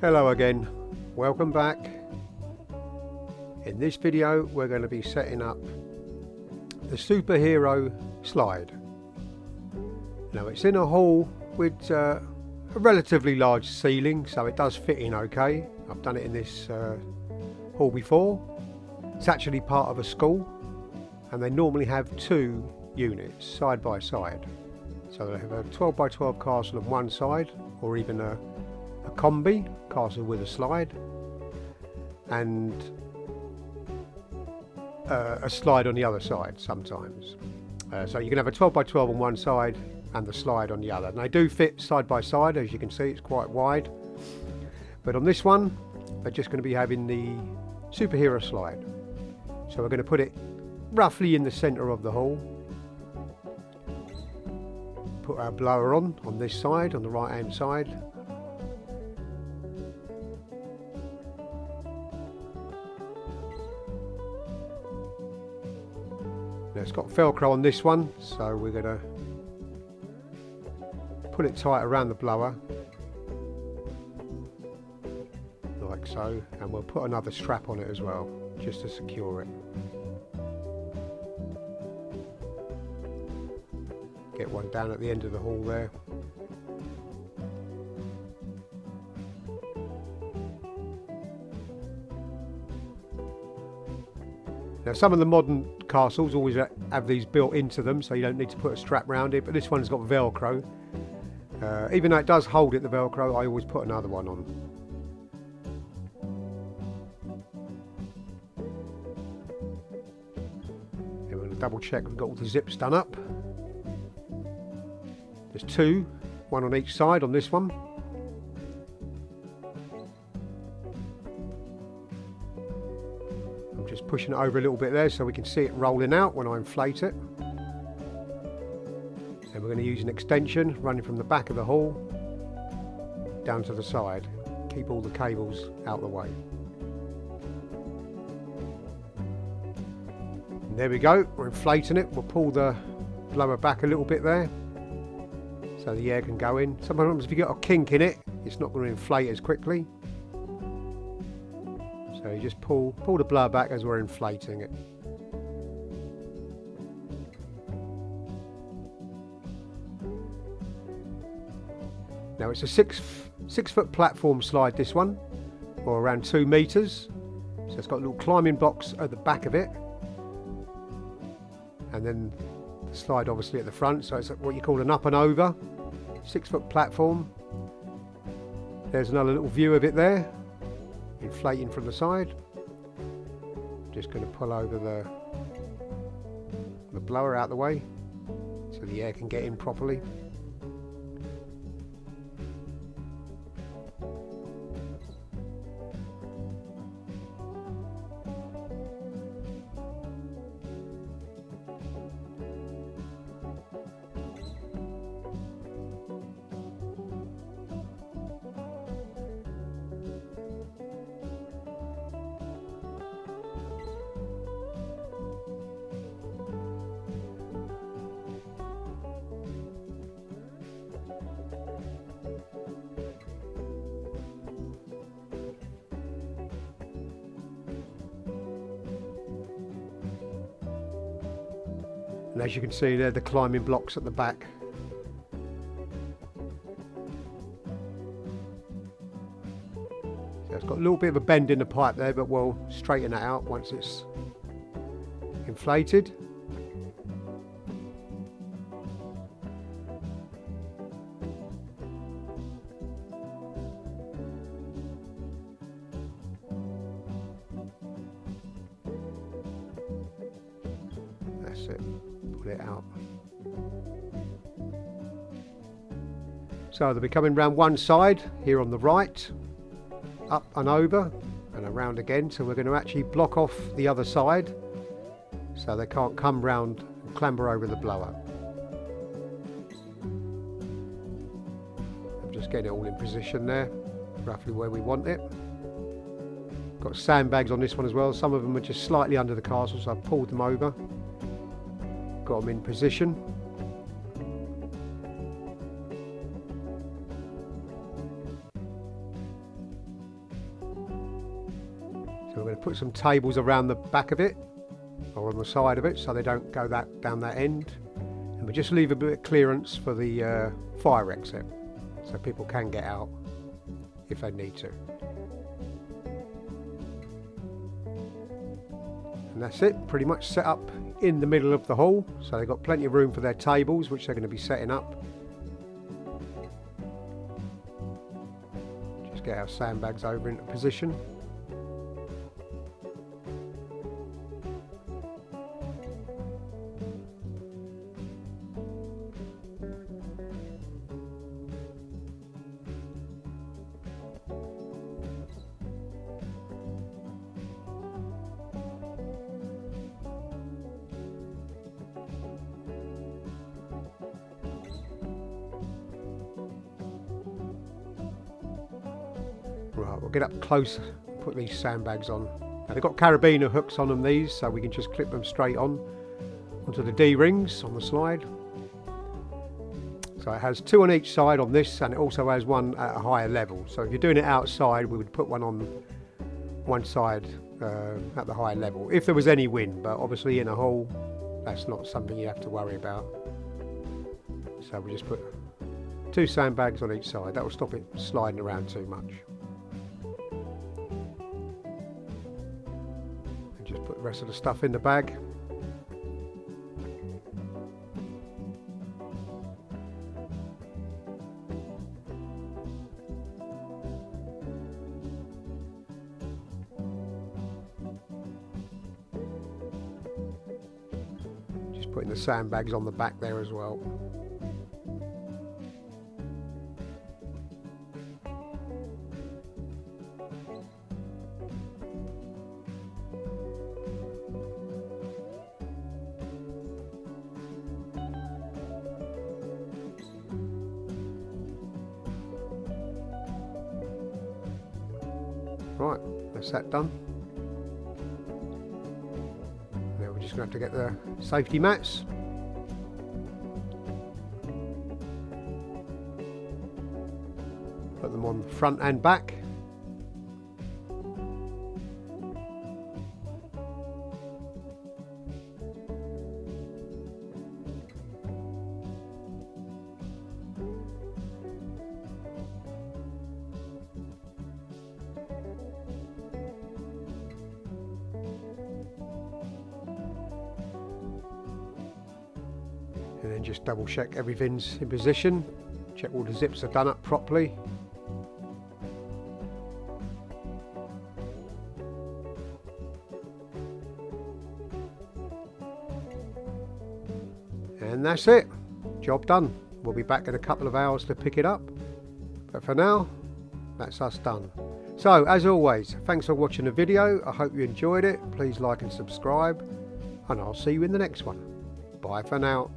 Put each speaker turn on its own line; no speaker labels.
Hello again, welcome back. In this video we're going to be setting up the Superhero Slide. Now it's in a hall with a relatively large ceiling, so it does fit in okay. I've done it in this hall before. It's actually part of a school and they normally have two units side by side. So they have a 12 by 12 castle on one side, or even a combi castle with a slide, and a slide on the other side sometimes. So you can have a 12 by 12 on one side and the slide on the other. And they do fit side by side, as you can see, it's quite wide. But on this one, they're just going to be having the Superhero Slide. So we're going to put it roughly in the centre of the hall. Put our blower on this side, on the right hand side. Now it's got Velcro on this one, so we're going to put it tight around the blower, like so, and we'll put another strap on it as well, just to secure it. Get one down at the end of the hall there. Now some of the modern castles always have these built into them, so you don't need to put a strap around it, but this one's got Velcro. Even though it does hold it, the Velcro, I always put another one on. And we're going to double check we've got all the zips done up. There's two, one on each side on this one. I'm just pushing it over a little bit there so we can see it rolling out when I inflate it. And we're going to use an extension running from the back of the hall down to the side. Keep all the cables out of the way. And there we go, we're inflating it. We'll pull the blower back a little bit there, so the air can go in. Sometimes if you get a kink in it, it's not going to inflate as quickly. So you just pull the blower back as we're inflating it. Now it's a six foot platform slide, this one, or around 2 meters. So it's got little climbing blocks at the back of it, and then the slide obviously at the front. So it's what you call an up and over 6 foot platform. There's another little view of it there, inflating from the side. Just going to pull over the blower out of the way so the air can get in properly. And as you can see there, the climbing blocks at the back. So it's got a little bit of a bend in the pipe there, but we'll straighten that out once it's inflated. That's it. Pull it out. So they'll be coming round one side here on the right, up and over and around again. So we're going to actually block off the other side so they can't come round and clamber over the blower. I'm just getting it all in position there, roughly where we want it. Got sandbags on this one as well. Some of them are just slightly under the castle, so I've pulled them over. Got them in position. So we're going to put some tables around the back of it, or on the side of it, so they don't go down that end. And we just leave a bit of clearance for the fire exit, so people can get out if they need to. And that's it, pretty much set up in the middle of the hall, so they've got plenty of room for their tables, which they're going to be setting up. Just get our sandbags over into position. Right, we'll get up close and put these sandbags on. Now they've got carabiner hooks on them, these, so we can just clip them straight on onto the D-rings on the slide. So it has two on each side on this, and it also has one at a higher level. So if you're doing it outside, we would put one on one side at the higher level, if there was any wind, but obviously in a hole, that's not something you have to worry about. So we just put two sandbags on each side. That will stop it sliding around too much. Just put the rest of the stuff in the bag. Just putting the sandbags on the back there as well. Right, that's that done. Now we're just going to have to get the safety mats. Put them on front and back. And then just double check everything's in position. Check all the zips are done up properly. And that's it. Job done. We'll be back in a couple of hours to pick it up. But for now, that's us done. So, as always, thanks for watching the video. I hope you enjoyed it. Please like and subscribe. And I'll see you in the next one. Bye for now.